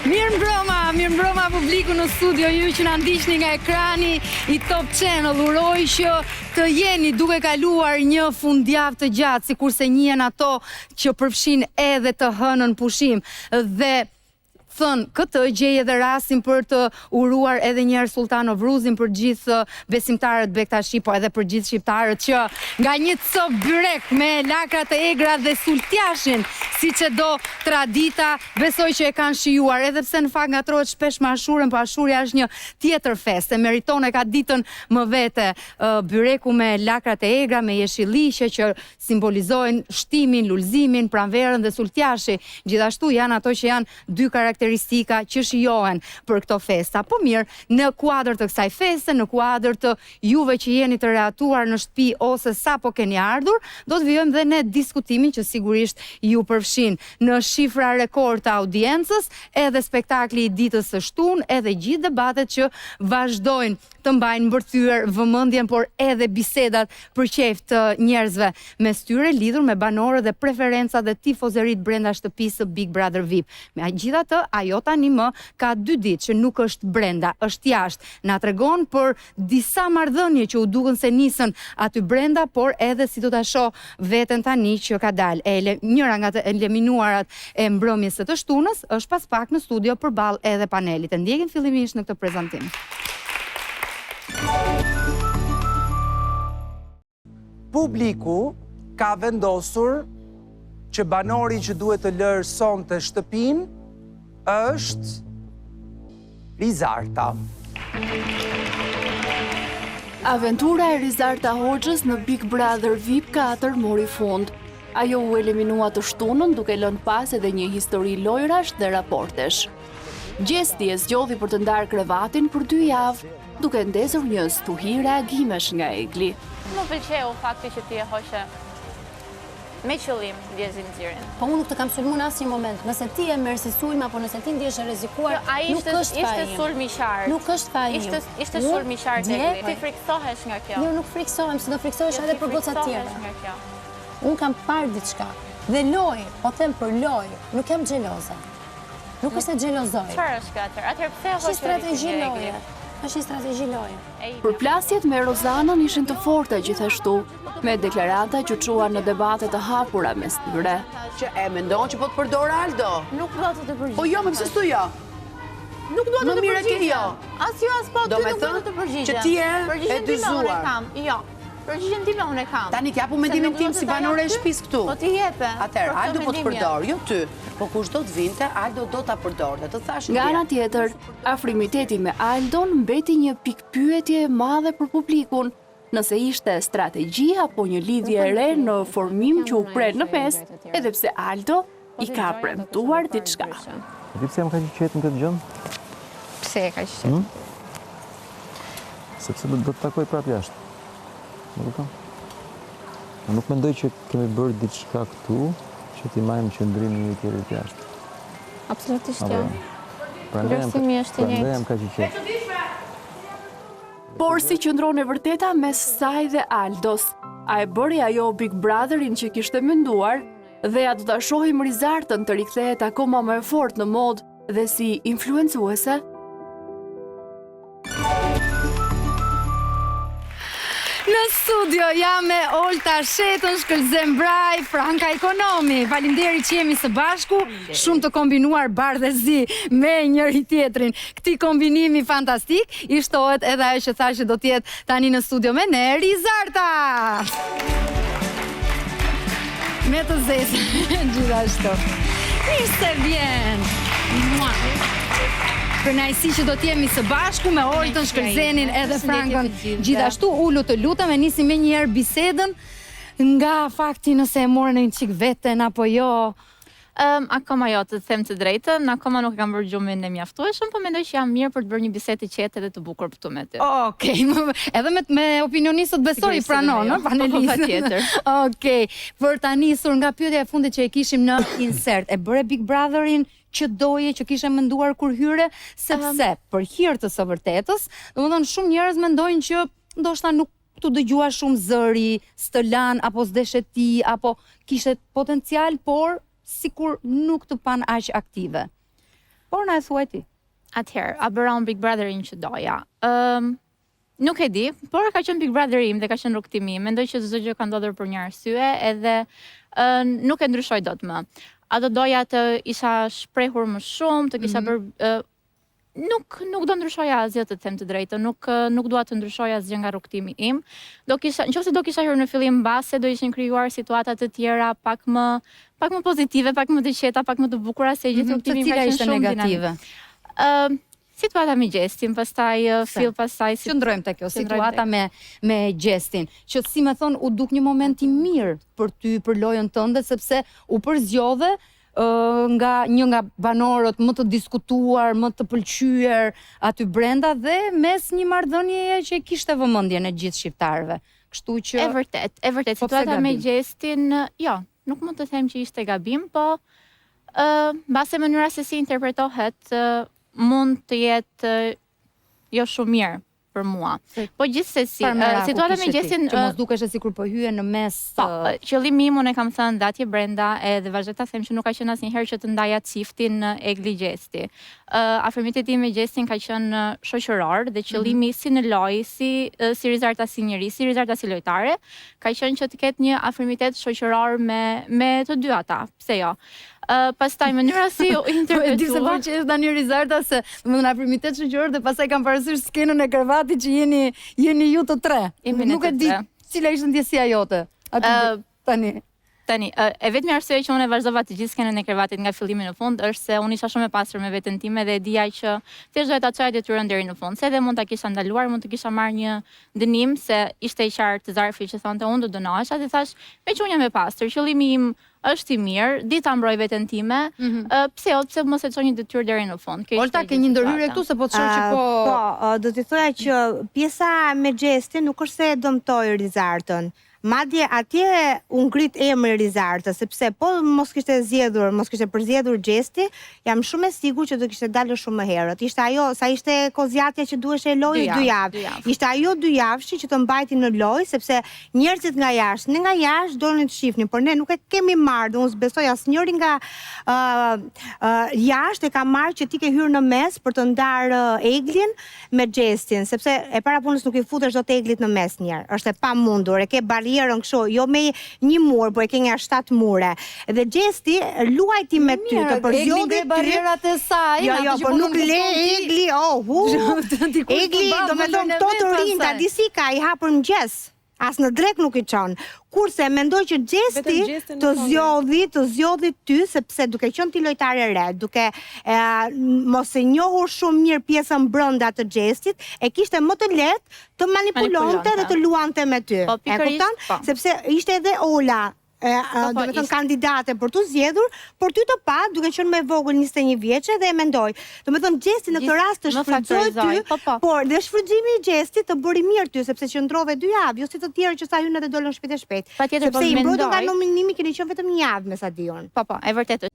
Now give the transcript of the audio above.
Mirëmbrëma publiku në studio, ju që na ndiqni nga ekrani i Top Channel. Uroj që të jeni duke kaluar një fundjavë të gjatë, sikurse njihen ato që përfshin edhe të hënën pushim dhe thënë këtë gjej edhe rastin për të uruar edhe një herë Sultan Novruzin për gjithë besimtarët Bektashi, po edhe për gjithë shqiptarët që nga një cop byrek me lakrat e egra dhe sultjashin, siç e do tradita, besoj që e kanë shijuar, edhe pse në fakt ngatrohet shpesh me Ashurën, po Ashurja është një tjetër festë, meriton e ka ditën më vete. Byreku me lakrat e egra, me jeshilliqe që simbolizojnë shtimin, lulëzimin, pranverën dhe sultjashi. Gjithashtu janë ato që janë dy karakteristika që shijohen për këto festa. Po mirë, në kuadër të kësaj feste, në kuadër të juve që jeni të reatuar në shtëpi ose sapo keni ardhur, do të vijojmë dhe në diskutimin që sigurisht ju përfshin në shifra rekord të audiencës, edhe spektakli i ditës së shtunë, edhe gjithë debatet që vazhdojnë të mbajnë mbërthyer vëmendjen, por edhe bisedat për qejf të njerëzve mes tyre lidhur me banorët dhe preferencat dhe tifozërit brenda shtëpisë së Big Brother VIP. Megjithatë, ajo tani më ka 2 ditë që nuk është brenda, është jashtë. Na tregon për disa marrëdhënie që u dukën se nisën aty brenda, por edhe si do ta shoh veten tani që ka dalë. Njëra nga të eliminuarat e mbrëmjes së të shtunës është pas pak në studio përballë edhe panelit. E ndjekim fillimisht në këtë prezantim. Publiku ka vendosur që banori që duhet të lërë sonte shtëpinë është Rizarta. Aventura e Rizarta Hoxhës në Big Brother VIP 4 mori fund. Ajo u eliminua të shtunën duke lënë pas edhe një histori lojrash dhe raportesh. Gjesti e zgjodhi për të ndarë krevatin për 2 javë, duke ndezur një stuhi reagimesh nga Egli. Më pëlqeu fakti që ti e hoqe me qëllim ndjezin nxirin. Po unë nuk të kam sulmuar në asnjë moment. Nëse ti e merr si sulm apo nëse ti ndjesh e rrezikuar, nuk është ishte sulm i qartë. Nuk është fajim. Ishte sulm i qartë. Ti friksohesh nga kjo. Jo, nuk friksohem, si do friksohesh edhe për goca tjera. Unë kam parë diçka. Dhe loj, po them për loj, nuk jam xheloze. Nuk është se xhelozoj. Çfarë është kjo atëherë? Atëherë pse hoqe strategji loje? Është një strategji loje. Përplasjet me Rozanën ishin të forta gjithashtu, me deklarata që quan në debate të hapura mes tyre. Që e mendon që po të përdor Aldo? Nuk do të përgjigjesh. Po jo, më pse s'u jo? Nuk do të përgjigjesh. As jo as po, ti nuk do të përgjigjesh. Që ti e dyzuar. Jo. Përgjigjen time unë e kam. Tani kjapu mendimin tim si banore e shtëpisë këtu. Po ti jepe. Atëherë, Aldo po të përdor, jo ty. Po kush do të vinte, Aldo do ta përdorte. Të thash. Nga ana tjetër, afrimiteti me Aldon mbeti një pikë pyetje e madhe për publikun. Nëse ishte strategji apo një lidhje e re në formim që u pret në mes, edhe pse Aldo i ka premtuar diçka. Di pse më ka qenë në këtë gjë? Pse e ka qenë? Sepse do të takoj prapë jashtë. Nuk mendoj që kemi bërë diçka këtu që t'i majmë qëndrimin një tjetër jashtë. Absolutisht jo. Ndërsimi është i njëjtë. Prandaj jam kaq i qetë. Por si qëndron e vërteta mes saj dhe Aldos, a e bëri ajo Big Brotherin që kishte menduar, dhe a do ta shohim Rizartën të rikthehet akoma më fort në mod dhe si influencuese? Në studio jam me Olta Shetën, Shkëlzem Braj, Franka Ekonomi. Faleminderit që jemi së bashku, shumë të kombinuar bardhëzi me njëri tjetrin. Këti kombinimi fantastik i shtohet edhe ajo që thashë do të jetë tani në studio me ne, Rizarta. Me të zezë, gjithashtu. Mirë se vjen. Kënaqësi që do t'jemi së bashku me Oltën, Shkëlzenin edhe Frankën. Gjithashtu ulu të lutem e nisim me një herë bisedën nga fakti nëse e morën një çik veten apo jo. Akoma jo, të them të drejtën, akoma nuk kam bërë gjumin e mjaftueshëm, po mendoj që jam mirë për të bërë një bisedë të qetë dhe të bukur këtu me ty. Okej, edhe me opinionistët besoj i pranon, panelistë. Patjetër. Okej, për ta nisur nga pyetja e fundit që e kishim në insert, e bëre Big Brotherin që doje, që kishe menduar kur hyre, sepse për hir të së vërtetës, domethënë shumë njerëz mendojnë që ndoshta nuk tu dëgjua shumë zëri, stëlan apo s'deshe ti, apo kishte potencial, por sikur nuk të pan aq aktive. Por na e thuaj ti. Atëherë, a bëra unë Big Brotherin që doja? Nuk e di, por ka qenë Big Brother im dhe ka qenë rrugtimi. Mendoj që çdo gjë ka ndodhur për një arsye edhe nuk e ndryshoj dot më. A do doja të isha shprehur më shumë, të kisha bërë nuk do ndryshoja asgjë, të them të drejtën, nuk dua të ndryshoja asgjë nga rrugtimi im. Nëse do kisha hyrë në fillim mbase, do ishin krijuar situata të tjera pak më pozitive, pak më të qeta, pak më të bukura se gjithë rrugtimi im ka qenë shumë negative. Situata me Gjestin, pastaj fill, pastaj Qëndrojmë te kjo situata me Gjestin, që si më thon u duk një moment i mirë për ty, për lojën tënde, sepse u përzgjodhe nga një nga banorët më të diskutuar, më të pëlqyer aty brenda dhe mes një marrëdhënieje që kishte vëmendjen e gjithë shqiptarëve. Kështu që e vërtet, situata me Gjestin, jo, nuk mund të them që ishte gabim, po mbase mënyra se si interpretohet mund të jetë jo shumë mirë për mua. Po gjithsesi, situata me Gjestin që mos dukesh sikur po hyje në mes. Po, qëllimi im unë kam thënë datje brenda edhe vazhdoj ta them që nuk ka qenë asnjëherë që të ndaja çiftin Egli Gjesti. Afërmiteti me Gjestin ka qenë shoqëror dhe qëllimi si në lojë, si Rizarta si njerëz, si Rizarta si lojtare, ka qenë që të ketë një afërmitet shoqëror me të dy ata. Pse jo? Pastaj mënyra si u interpretua. Di se po që është tani Rizarta se domethënë afrimitet shoqëror dhe pastaj kam parasysh skenën e krevatit që jeni ju të tre. Nuk e di cila ishte ndjesia jote. Tani, e vetmi arsye që unë e vazhdova të gjithë skenën e krevatit nga fillimi në fund është se unë isha shumë e pastër me veten time dhe e dija që thjesht doja ta çoja detyrën deri në fund. Se edhe mund ta kisha ndaluar, mund të kisha marrë një dënim se ishte i qartë zarfi që thonte unë do dënohesha dhe thash, me që unë jam e pastër, qëllimi im është i mirë, di ta mbroj veten time, pse mos e çoj një detyrë deri në fund. Olta, ke një ndërhyrje këtu se po të shoh që po. Po, do t'i thoja që pjesa me Gjestin nuk është se dëmtoi Rizartën. Madje atje u ngrit emri Rizarta, sepse po mos kishte përzgjedhur Gjesti, jam shumë e sigurt që do kishte dalë shumë më herët. Ishte ajo, sa ishte kozjatja që duhej e lojë 2 javë. Ishte ajo 2 javëshi që të mbajti në lojë, sepse njerëzit nga jashtë donin të shihnin, por ne nuk e kemi marrë, unë besoj asnjëri nga jashtë e ka marrë që ti ke hyrë në mes për të ndarë Eglin me Gjestin, sepse e para punës nuk i futesh dot Eglit në mes njerë. Është e pamundur, e ke barrierën kështu, jo me një mur, por e ke nga 7 mure. Dhe Gjesti luajti me ty, të përzjodhi ty. Barrierat e saj. Jo, por nuk le Egli, Egli, do me thonë këto të rinjta, disi ka i hapur në gjes. As në drek nuk i qonë. Kurse mendoj që Gjesti të zjodhi ty, sepse duke qenë ti lojtare re, duke mos e njohur shumë mirë pjesën brenda të Gjestit, e kishte më të lehtë të manipulonte dhe të luante me ty. E kupton? Sepse ishte edhe Ola, do me thënë kandidate për të zgjedhur, por ty të pa, duke qenë me vogël 21 vjeçe dhe e mendoj. Do me thënë Gjesti në këtë rast të shfrytëzoi ty, por dhe shfrytëzimi i Gjestit të bëri mirë ty, sepse qëndrove 2 javë, jo si të tjerë që sa hyn edhe dolën shpejt e shpejt. Sepse i mbrojtën nga nominimi keni qenë vetëm 1 javë me sa diun. Po, e vërtetë.